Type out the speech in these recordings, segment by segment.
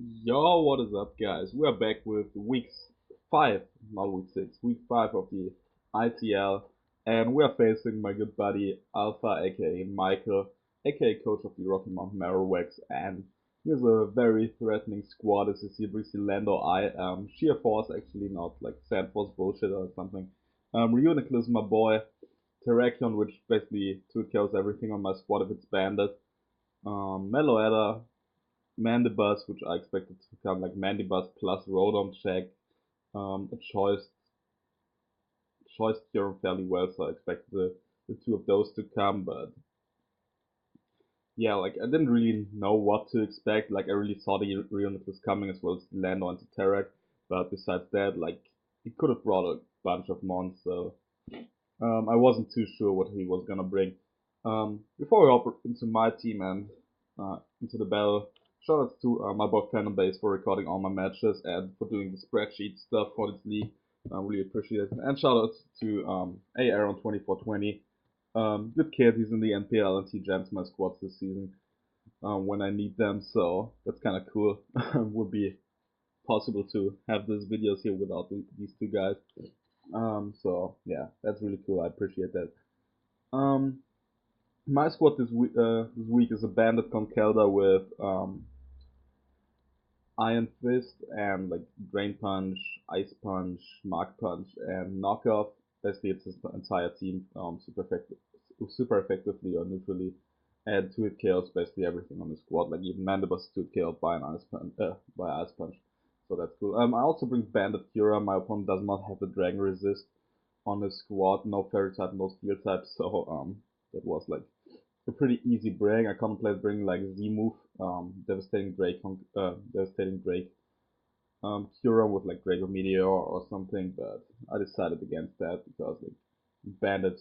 Yo, what is up, guys? We're back with week 5, not week 6, week 5 of the ITL, and we're facing my good buddy Alpha, aka Michael, aka coach of the Rocky Mountain Marowaks, and he has a very threatening squad. As you see, briefly Lando Sheer Force actually, not like Sand Force bullshit or something. Reuniclus, my boy, Terrakion, which basically two kills everything on my squad if it's banded. Meloetta, Mandibus, which I expected to become like Mandibus plus Rodon check, a choice theorem fairly well, so I expected the two of those to come, but yeah, like I didn't really know what to expect. Like I really saw the Real was coming as well as Lando and Terak, but besides that, like he could have brought a bunch of mons, so I wasn't too sure what he was gonna bring. Before we hop into my team and into the battle, shout out to my boy Phantom Base for recording all my matches and for doing the spreadsheet stuff for this league. I really appreciate it. And shout out to Aaron2420. Good kid, he's in the NPL and he jams my squads this season when I need them, so that's kind of cool. Would be possible to have these videos here without these two guys. So yeah, that's really cool. I appreciate that. Um, my squad this week is a Bandit Conkelda with Iron Fist and like Drain Punch, Ice Punch, Mark Punch, and Knockoff. Basically, it's his entire team super effectively or neutrally. And 2 hit kills basically everything on the squad. Like even Mandibus 2 killed by an Ice Punch. So that's cool. I also bring Bandit Cura. My opponent does not have the Dragon Resist on his squad. No Fairy type, no Steel type. So that was like a pretty easy bring. I contemplated bringing like Z move, Devastating Drake, Cura with like Draco Meteor or something, but I decided against that because like Bandit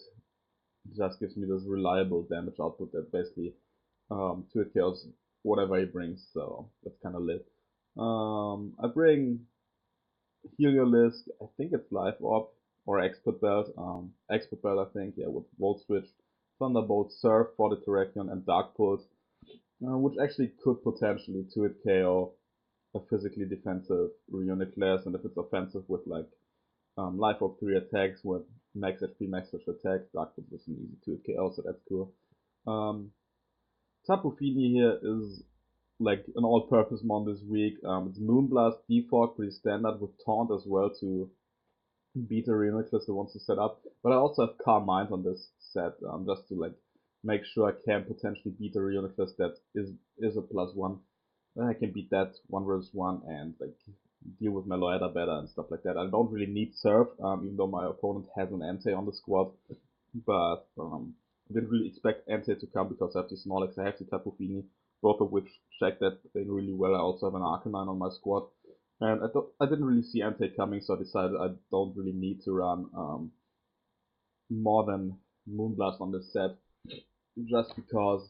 just gives me this reliable damage output that basically 2 kills whatever he brings, so that's kind of lit. I bring Heliolisk, I think it's Life Orb or Expert Belt. Expert Belt, I think, yeah, with Volt Switch, Thunderbolt, Surf for the Terrakion, and Dark Pulse, which actually could potentially 2-hit KO a physically defensive Reuniclus, and if it's offensive with like Life Orb 3 attacks with max HP, max special attack, Dark Pulse is an easy 2-hit KO, so that's cool. Tapu Fini here is like an all-purpose mon this week. It's Moonblast default, pretty standard with Taunt as well to beat a Reuniclus that wants to set up. But I also have Calm Mind on this set, just to like make sure I can potentially beat a Reuniclus that is a +1. Then I can beat that 1 vs 1 and like deal with Meloetta better and stuff like that. I don't really need Surf, even though my opponent has an Entei on the squad. But I didn't really expect Entei to come because I have the Snorlax, I have the Tapu Fini, both of which check that thing really well. I also have an Arcanine on my squad. And I didn't really see Entei coming, so I decided I don't really need to run more than Moonblast on this set, just because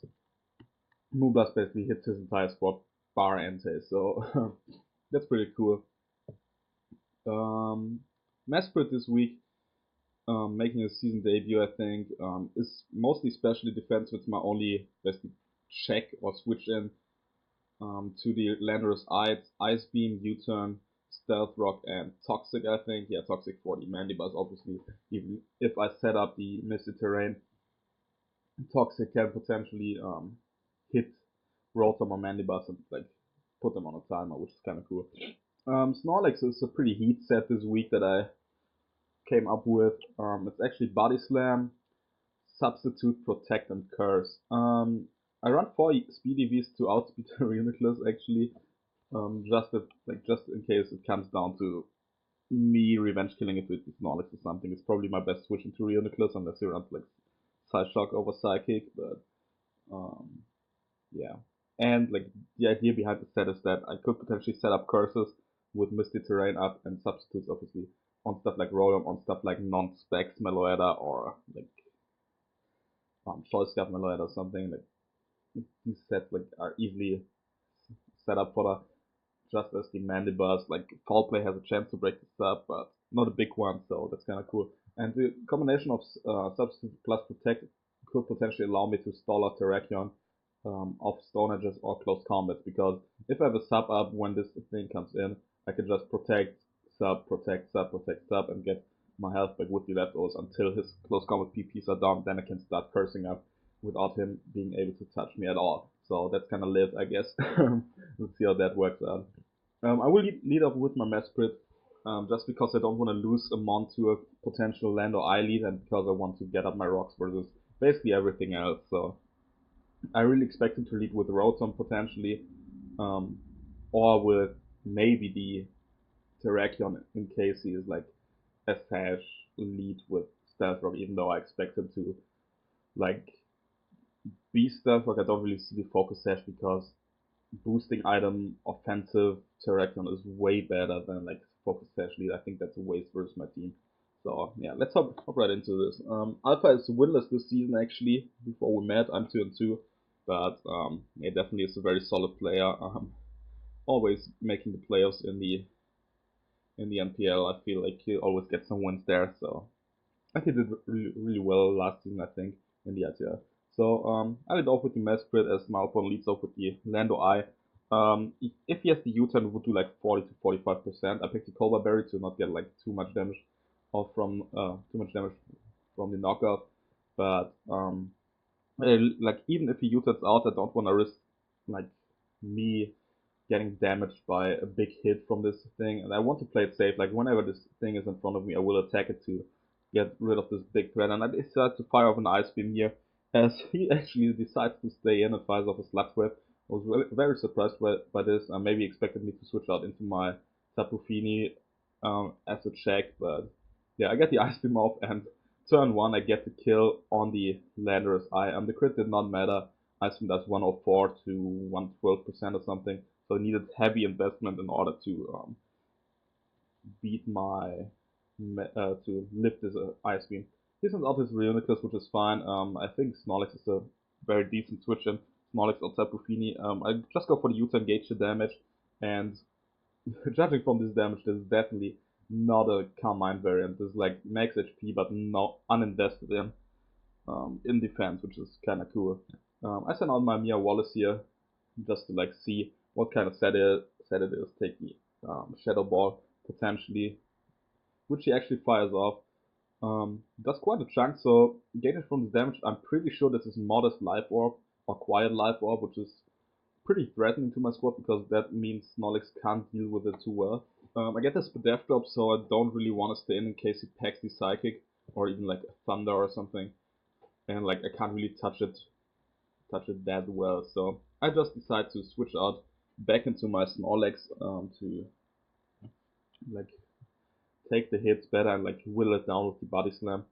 Moonblast basically hits his entire squad bar Entei, so that's pretty cool. Mesprit this week, making a season debut, I think, is mostly specially defense, it's my only basically check or switch in to the Landorus Ice Beam, U-Turn, Stealth Rock, and Toxic, I think. Yeah, Toxic for the Mandibus, obviously. Even if I set up the Misty Terrain, Toxic can potentially hit Rotom or Mandibus and like put them on a timer, which is kind of cool. Snorlax is a pretty heat set this week that I came up with. It's actually Body Slam, Substitute, Protect, and Curse. I run 4 speed EVs to outspeed Reuniclus actually, just in case it comes down to me revenge killing it with Snorlax or something. It's probably my best switch into Reuniclus unless you run like Psyshock over Psychic, but um, yeah. And like the idea behind the set is that I could potentially set up curses with Misty Terrain up and substitutes obviously on stuff like Rotom, on stuff like non-specs Meloetta or like Choice Scarf Meloetta or something. Like these sets like are easily set up for the just as the Mandibus. Like Foul Play has a chance to break this up, but not a big one, so that's kind of cool. And the combination of Substitute plus Protect could potentially allow me to stall out Terrakion of Stone Edges or close combats, because if I have a sub up when this thing comes in, I can just protect, sub, protect, sub, protect, sub, and get my health back with the leftovers until his close combat PPs are down. Then I can start cursing up without him being able to touch me at all. So that's kind of lit, I guess. Let's see how that works out. I will lead up with my Mesprit, just because I don't want to lose a mon to a potential land or eye lead, and because I want to get up my rocks versus basically everything else. So I really expect him to lead with Rotom potentially, um, or with maybe the Terrakion in case he is like a Sash lead with Stealth Rock, even though I expect him to like be Stealth Rock. I don't really see the Focus Sash because boosting item offensive Terrakion is way better than like Focus Sash lead. I think that's a waste versus my team. So yeah, let's hop right into this. Alpha is winless this season actually. Before we met, I'm 2-2, but yeah, definitely is a very solid player. Always making the playoffs in the NPL. I feel like he always gets some wins there. So I think he did really well last season. I think in the ITL. So I lead off with the Mesprit as my opponent leads off with the Lando Eye. If he has the U-turn, it would do like 40 to 45%. I picked the Cobra Berry to not get like too much damage from the knockout. But like even if he U-turns out, I don't want to risk like me getting damaged by a big hit from this thing, and I want to play it safe. Like whenever this thing is in front of me, I will attack it to get rid of this big threat. And I decided to fire off an Ice Beam here, as he actually decides to stay in and fires off a Sludge Web. I was very surprised by this. I maybe expected me to switch out into my Tapu Fini as a check, but yeah, I get the Ice Beam off, and turn 1 I get the kill on the Landorus Eye. The crit did not matter. Ice Beam does 104 to 112% or something. So I needed heavy investment in order to beat my to lift this Ice Beam. He sends out his Reuniclus, which is fine. I think Snorlax is a very decent switch in. Snorlax or Tapu Fini. I just go for the U-turn, gauge the damage, and judging from this damage, this is definitely not a Carmine variant. This is like max HP, but not uninvested in defense, which is kind of cool. I send out my Mia Wallace here just to like see what kind of set it is. Take the Shadow Ball potentially, which he actually fires off. Does quite a chunk, so gaining from the damage, I'm pretty sure this is Modest Life Orb or Quiet Life Orb, which is pretty threatening to my squad because that means Snorlax can't deal with it too well. I get this Death Drop, so I don't really want to stay in case he packs the Psychic or even like a Thunder or something, and like I can't really touch it that well. So I just decide to switch out back into my Snorlax to like take the hits better and like whittle it down with the Body Slam.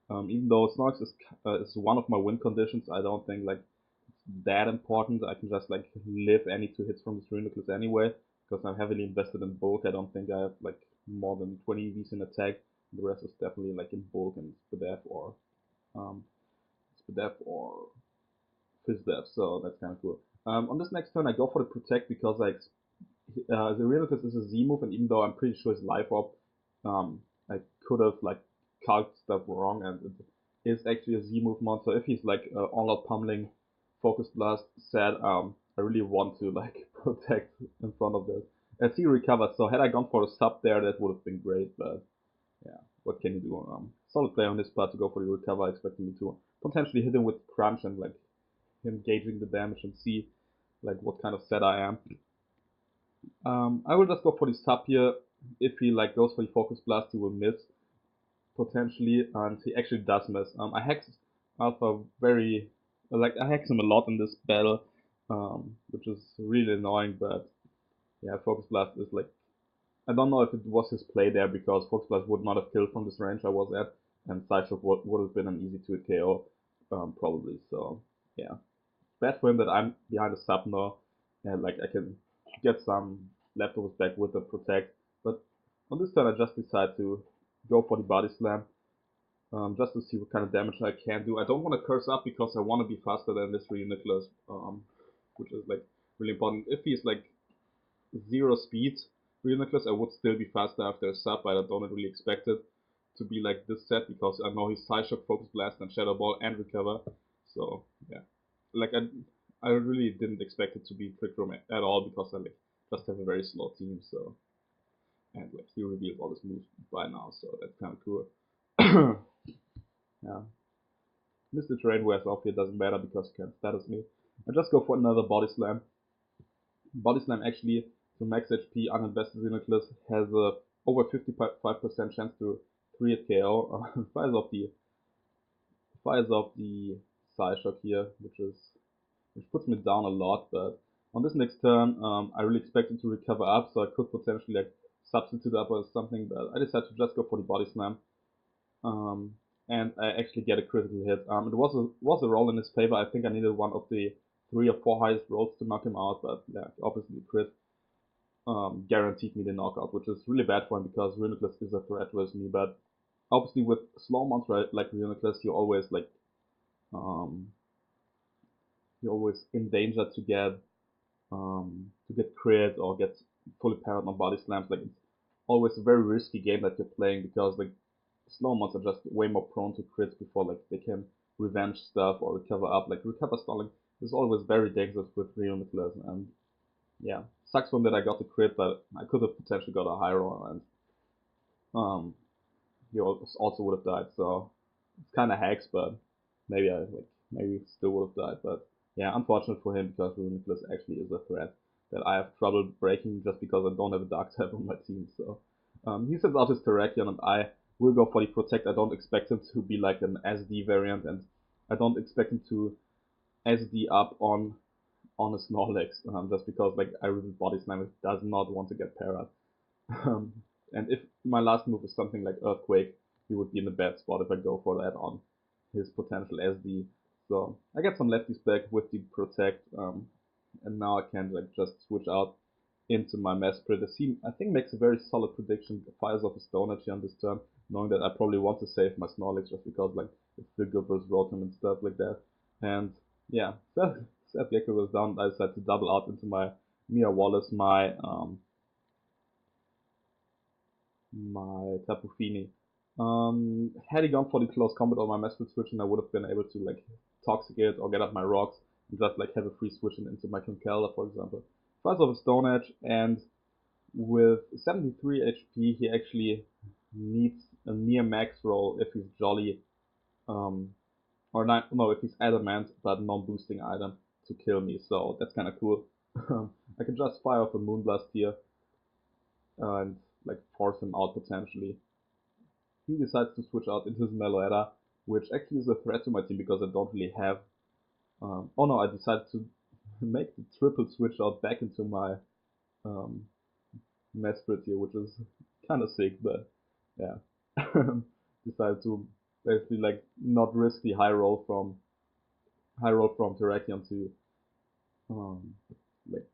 Even though Snorlax is one of my win conditions, I don't think like it's that important. I can just like live any 2 hits from this Reuniclus anyway because I'm heavily invested in bulk. I don't think I have like more than 20 EVs in attack. The rest is definitely like in bulk and Spadef um, or Fizzdev, so that's kind of cool. On this next turn, I go for the Protect because the Reuniclus is a Z move, and even though I'm pretty sure it's Life Orb, I could have like calced stuff wrong, and it is actually a Z move mon. So if he's like all out pummeling, Focus Blast, sad, I really want to like protect in front of this. As he recovers, so had I gone for a sub there, that would have been great, but yeah, what can you do? Solid play on his part to go for the recover, expecting me to potentially hit him with Crunch and like him gauging the damage and see like what kind of set I am. I will just go for the sub here. If he like goes for the Focus Blast, he will miss potentially, and he actually does miss. I hex Alpha very like I hex him a lot in this battle, which is really annoying. But yeah, Focus Blast is like I don't know if it was his play there because Focus Blast would not have killed from this range I was at, and Sideshock would have been an easy 2-hit KO probably. So yeah, bad for him that I'm behind the sub now, and like I can get some leftovers back with the Protect. But on this turn, I just decide to go for the Body Slam, just to see what kind of damage I can do. I don't want to curse up because I want to be faster than this Reuniclus, which is like really important. If he's like 0 speed Reuniclus, I would still be faster after a sub, but I don't really expect it to be like this set because I know he's Psyshock, Focus Blast, and Shadow Ball and Recover. So yeah, like I really didn't expect it to be Trick Room at all because I like just have a very slow team. So and like he revealed all his moves by now, so that's kind of cool. Yeah, Mr. Terrain wears off here doesn't matter because he can't status me. I just go for another Body Slam. Body Slam actually to max HP uninvested Reuniclus has a over 55% chance to 3-hit KO. Fires off the Psyshock here, which puts me down a lot. But on this next turn, I really expected to recover up, so I could potentially like substitute up or something. But I decided to just go for the Body Slam, and I actually get a critical hit. It was a roll in his favor. I think I needed one of the 3 or 4 highest rolls to knock him out, but yeah, obviously crit guaranteed me the knockout, which is really bad for him because Reuniclus is a threat versus me. But obviously with slow monster like Reuniclus, um, you're always in danger to get crit or get fully parried on body slams. Like it's always a very risky game that you're playing because like slow mods are just way more prone to crits before like they can revenge stuff or recover up. Like recover stalling is always very dangerous with Reuniclus, and yeah, sucks one that I got the crit, but I could have potentially got a high roll and um he also would have died. So it's kind of hacks, but maybe still would have died. But yeah, unfortunate for him because Reuniclus actually is a threat that I have trouble breaking just because I don't have a dark type on my team. So he sends out his Terrakion and I will go for the protect. I don't expect him to be like an SD variant, and I don't expect him to SD up on a Snorlax just because like I really body slam it does not want to get parried. Um, and if my last move is something like Earthquake, he would be in a bad spot if I go for that on his potential SD. So I get some lefties back with the Protect, and now I can like just switch out into my Mesprit. He, I think, makes a very solid prediction, fires off a Stone Edge on this turn, knowing that I probably want to save my Snorlax just because like it's still good versus Rotom and stuff like that. And yeah, Seth Gecko goes down. I decided to double out into my Mia Wallace, my Tapu Fini. Had he gone for the close combat on my Mesprit switch, and I would have been able to like Toxic it or get up my rocks and just like have a free switch into my Conkeldurr, for example. Fires off a Stone Edge, and with 73 HP, he actually needs a near max roll if he's Jolly, um, or not, no, if he's Adamant but non-boosting item to kill me. So that's kind of cool. I can just fire off a Moonblast here and like force him out potentially. He decides to switch out into his Meloetta, which actually is a threat to my team because I don't really have. Oh no, I decided to make the triple switch out back into my um, Mesprit here, which is kind of sick, but yeah. Decided to basically like not risk the high roll from Terrakion to um, like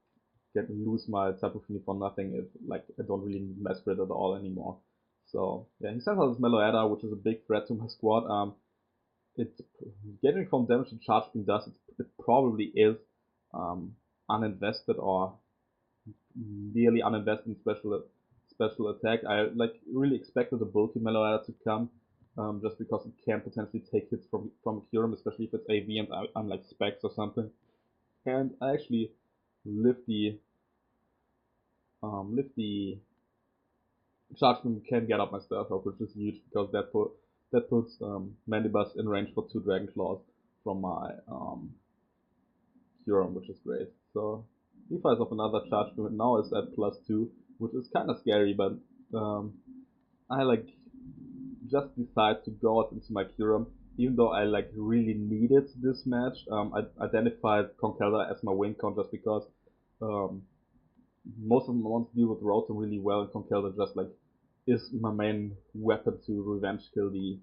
lose my Tapu Fini for nothing if like I don't really need Mesprit at all anymore. So yeah, he sends out his Meloetta, which is a big threat to my squad. It's getting from damage to charge beam does it probably is um, uninvested or nearly uninvested in special attack. I like really expected the bulky Meloetta to come, just because it can potentially take hits from Kyurem, especially if it's AV and I'm like Specs or something. And I actually lift the charge beam can get up my Stealth Rock, which is huge because that puts Mandibus in range for 2 Dragon Claws from my Kyurem, which is great. So he fires off another charge beam, and now it's at +2, which is kind of scary, but um, I like just decide to go out into my Kyurem, even though I like really needed this match. I identified Conkeldurr as my win con just because um, most of my ones deal with Rotom really well, and Conkeldurr just like is my main weapon to revenge kill the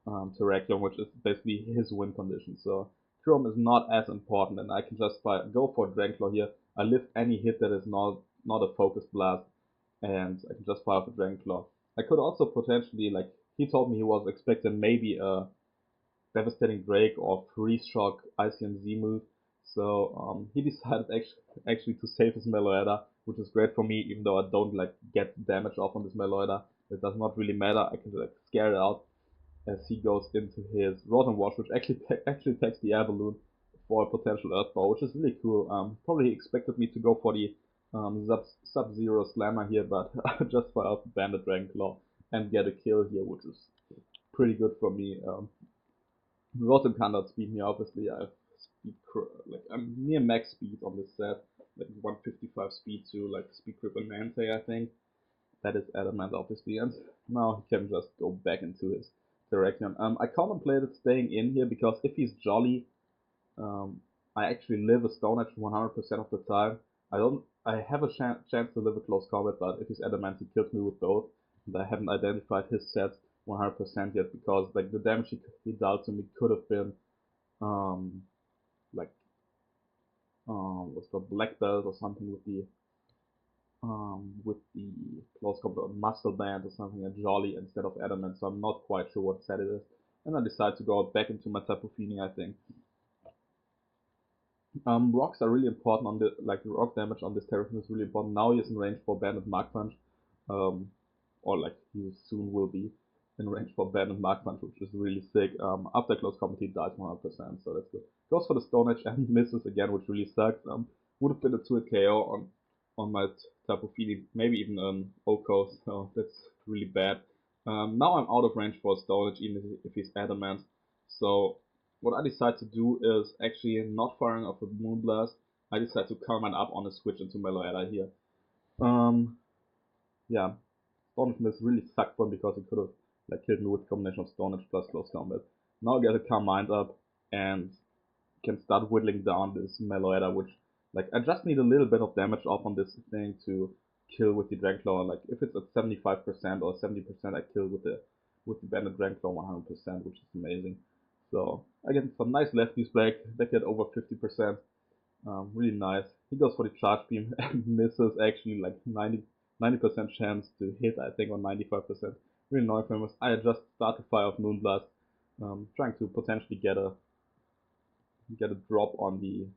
Terrakion, which is basically his win condition. So Chrome is not as important, and I can just go for Dragonclaw here. I lift any hit that is not a focus blast, and I can just fire for Dragonclaw. I could also potentially like he told me he was expecting maybe a Devastating Drake or Freeze Shock ICMZ move. So he decided actually to save his Meloetta, which is great for me, even though I don't like get damage off on this Meloetta. It does not really matter. I can like scare it out as he goes into his Rotom Wash, which actually takes the air balloon for a potential Earthbow, which is really cool. Probably expected me to go for the Sub-Zero Slammer here, but I just fire out Bandit Dragonclaw and get a kill here, which is pretty good for me. Rotom can't outspeed me, obviously. I have speed, like I'm near max speed on this set, like 155 speed to like speed cripple Mantei, I think. That is adamant, obviously, and now he can just go back into his Terrakion. I contemplated staying in here because if he's Jolly, I actually live a Stone Edge 100% of the time. I have a chance to live a close combat, but if he's adamant, he kills me with both. And I haven't identified his set 100% yet because like the damage he dealt to me could have been like what's called Black Belt or something with the close combat or Muscle Band or something, a Jolly instead of Adamant. So I'm not quite sure what set it is, and I decide to go back into my Tapu Fini, I think. Rocks are really important on the rock damage on this Terraform is really important. Now he is in range for Bandit Mark Punch, or like he soon will be in range for Bandit Mark Punch, which is really sick. After close combat he dies 100%, so that's good. Goes for the Stone Edge and misses again, which really sucks. Would have been a 2-hit KO on my Tapu Fini, maybe even an Oko, so that's really bad. Now I'm out of range for a Stone Edge, even if he's Adamant. So what I decide to do is actually not firing off a Moonblast. I decide to calm man up on a switch into Meloetta here. Yeah, Stone Edge Miss really sucked for him because he could have like killed me with a combination of Stone Edge plus close combat. Now I get a calm mind up and can start whittling down this Meloetta, which like I just need a little bit of damage off on this thing to kill with the Dragonclaw. Like if it's at 75% or 70%, I kill with the Bandit Dragonclaw 100%, which is amazing. So I get some nice lefties back at over 50%. Really nice. He goes for the Charge Beam and misses actually like 90% chance to hit, I think, on 95%. Really annoying for him. I just start to fire off Moonblast, trying to potentially get a drop on the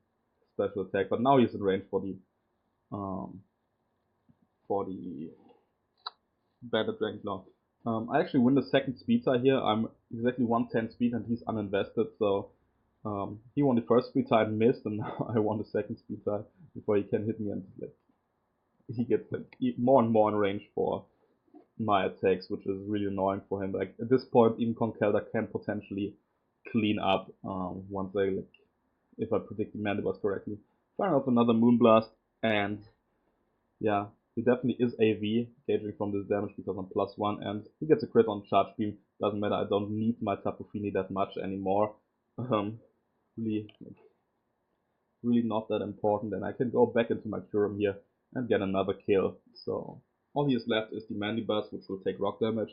special attack, but now he's in range for the Bandit Dragonclaw. I actually win the second speed tie here. I'm exactly 110 speed and he's uninvested, so he won the first speed tie and missed, and now I won the second speed tie before he can hit me, and like he gets like more and more in range for my attacks, which is really annoying for him. Like at this point, even Conkeldurr can potentially clean up once I like if I predict the Mandibus correctly. Firing off another Moonblast, and yeah, he definitely is AV, gauging from this damage because I'm +1, and he gets a crit on Charge Beam. Doesn't matter, I don't need my Tapu Fini that much anymore. Really, really not that important, and I can go back into my Kyurem here and get another kill. So all he has left is the Mandibus, which will take rock damage,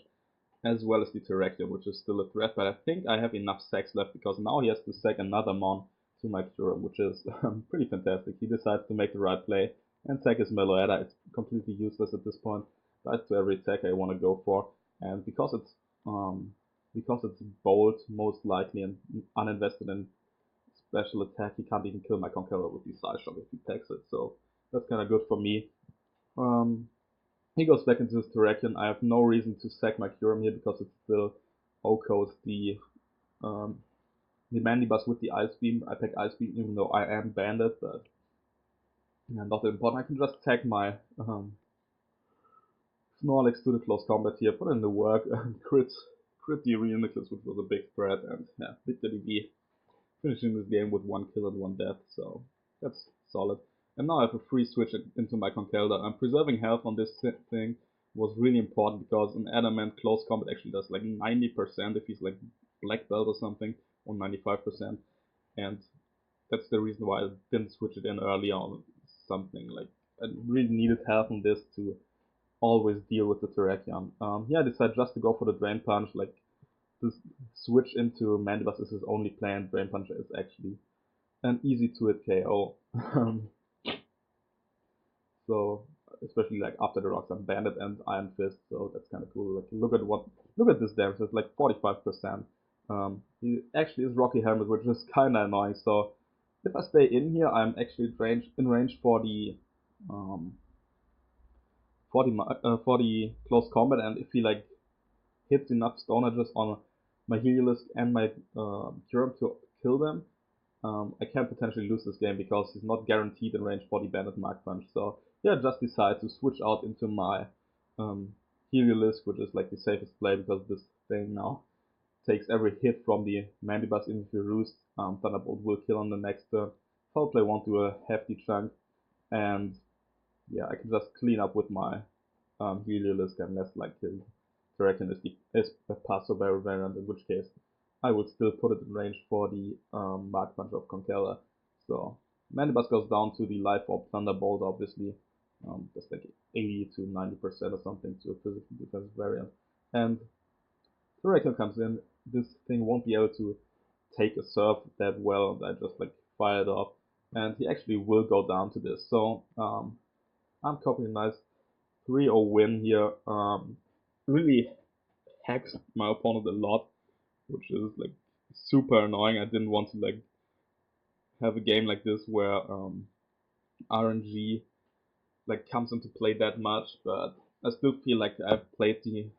as well as the Terrakion, which is still a threat, but I think I have enough sacks left because now he has to sack another Mon to my Kyurem, which is pretty fantastic. He decides to make the right play and sack his Meloetta. It's completely useless at this point. Dies to every attack I want to go for, and because it's bold most likely and uninvested in special attack, he can't even kill my Conkeldurr with the Side Shock if he takes it. So that's kind of good for me. He goes back into his Terrakion. I have no reason to sack my Kyurem here because it's still Okos the Mandibus with the Ice Beam. I pick Ice Beam even though I am Bandit, but yeah, not important. I can just tag my Snorlax to the close combat here, put in the work, crit the Reuniclus, which was a big threat, and yeah, victory B. Finishing this game with 1 kill and 1 death, so that's solid. And now I have a free switch into my Conkeldurr. I'm preserving health on this thing was really important because an Adamant close combat actually does like 90% if he's like Black Belt or something, or 95%. And that's the reason why I didn't switch it in earlier on something. Like I really needed health on this to always deal with the Terrakion. Yeah, I decided just to go for the Drain Punch. Like this switch into Mandibus is his only plan. Drain Punch is actually an easy 2-hit KO. So especially like after the rocks, I'm Bandit and Iron Fist, so that's kind of cool. Like look at this damage. It's like 45%. He actually is Rocky Helmet, which is kind of annoying. So if I stay in here, I'm actually in range for the close combat, and if he like hits enough Stone Edges on my Heliolisk and my Kyurem to kill them, I can potentially lose this game because he's not guaranteed in range for the Bandit Mark Punch. So yeah, just decide to switch out into my Heliolisk, which is like the safest play because this thing now takes every hit from the Mandibus into the Roost. Thunderbolt will kill on the next turn. Foul play won't do a hefty chunk, and yeah, I can just clean up with my Heliolisk unless like his Terrakion is a Paso Barrel variant, in which case I would still put it in range for the Mark Punch of Conkeldurr. So Mandibus goes down to the Life Orb Thunderbolt, obviously. That's like 80 to 90% or something to a physical defense variant. And Terrakion comes in. This thing won't be able to take a serve that well, and I just like fire it off. And he actually will go down to this. So I'm copying a nice 3-0 win here. Really hacks my opponent a lot, which is like super annoying. I didn't want to like have a game like this where RNG like comes into play that much, but I still feel like I've played the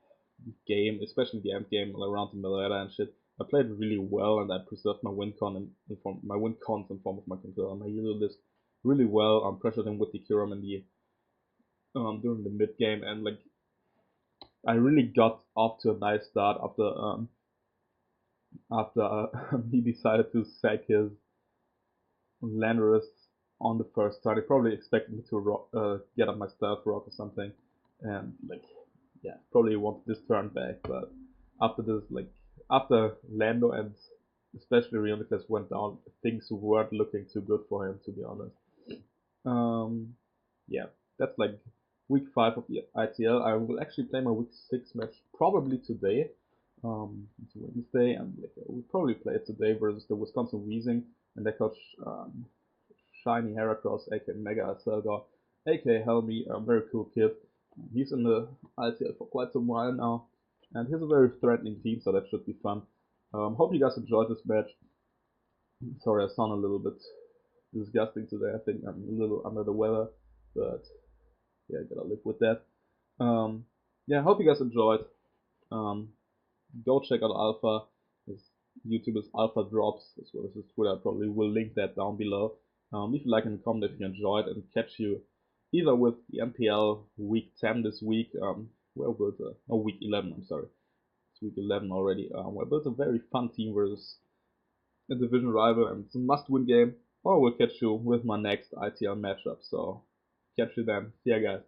game, especially the end game around the Mileta and shit. I played really well and I preserved my win con in form my win cons in form of my controller and my hero list really well. Pressured him with the Curum in the during the mid game, and like I really got off to a nice start after he decided to sack his Landorus on the first turn. He probably expected me to get up my stealth rock or something, and like yeah, probably wanted this turn back. But after this, like after Lando and especially Rioniclus went down, things weren't looking too good for him, to be honest. Um, yeah, that's like week 5 of the ITL. I will actually play my week 6 match probably today. It's Wednesday, and like we'll probably play it today versus the Wisconsin Weezing and their coach Shiny Heracross, aka Mega Acelgar, aka Helmy, a very cool kid. He's in the ITL for quite some while now, and he's a very threatening team, so that should be fun. Hope you guys enjoyed this match. Sorry, I sound a little bit disgusting today. I think I'm a little under the weather, but yeah, I gotta live with that. Yeah, hope you guys enjoyed. Um, Go check out Alpha. His YouTube is AlphaDrops, as well as his Twitter. I probably will link that down below. Leave a like and a comment if you enjoyed, and catch you either with the MPL week 10 this week. Where built week 11. I'm sorry, it's week 11 already. Where built a very fun team versus a division rival, and it's a must-win game. Or we'll catch you with my next ITL matchup. So catch you then. See ya, guys.